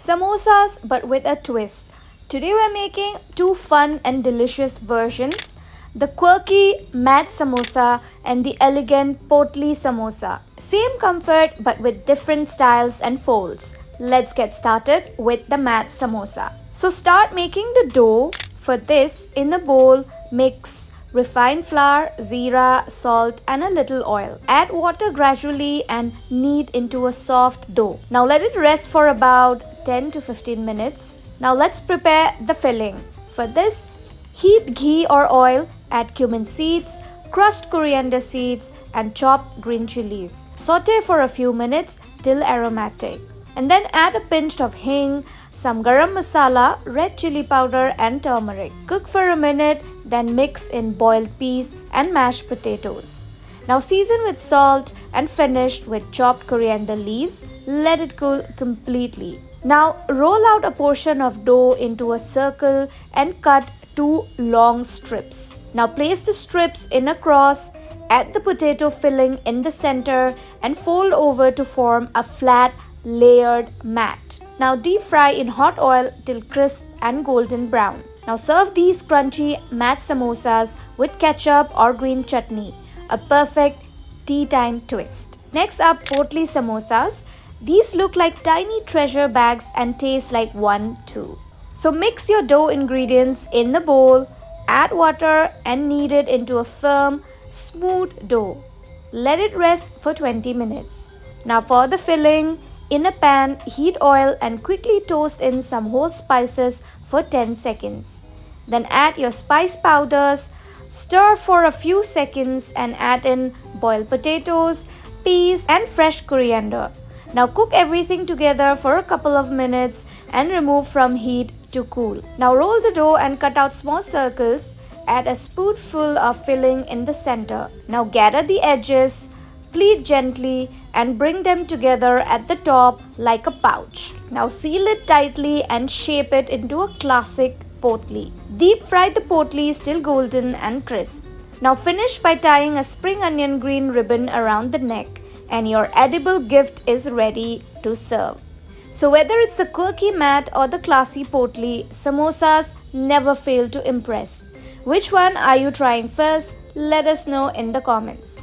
Samosas but with a twist. Today we're making two fun and delicious versions. The quirky matte samosa and the elegant potli samosa. Same comfort but with different styles and folds. Let's get started with the matte samosa. So start making the dough. For this, in a bowl, mix refined flour, zeera, salt and a little oil. Add water gradually and knead into a soft dough. Now let it rest for about 10 to 15 minutes. Now let's prepare the filling. For this, heat ghee or oil, add cumin seeds, crushed coriander seeds and chopped green chilies. Saute for a few minutes till aromatic. And then add a pinch of hing, some garam masala, red chili powder and turmeric. Cook for a minute, then mix in boiled peas and mashed potatoes. Now season with salt and finish with chopped coriander leaves. Let it cool completely. Now roll out a portion of dough into a circle and cut 2 long strips. Now place the strips in a cross, add the potato filling in the center and fold over to form a flat layered mat. Now deep fry in hot oil till crisp and golden brown. Now serve these crunchy matte samosas with ketchup or green chutney, a perfect tea time twist. Next up, potli samosas. These look like tiny treasure bags and taste like one too. So mix your dough ingredients in the bowl, add water and knead it into a firm, smooth dough. Let it rest for 20 minutes. Now for the filling, in a pan, heat oil and quickly toast in some whole spices for 10 seconds. Then add your spice powders, stir for a few seconds and add in boiled potatoes, peas and fresh coriander. Now cook everything together for a couple of minutes and remove from heat to cool. Now roll the dough and cut out small circles. Add a spoonful of filling in the center. Now gather the edges, pleat gently and bring them together at the top like a pouch. Now seal it tightly and shape it into a classic potli. Deep fry the potlis till golden and crisp. Now finish by tying a spring onion green ribbon around the neck and your edible gift is ready to serve. So whether it's the quirky matte or the classy potli, samosas never fail to impress. Which one are you trying first? Let us know in the comments.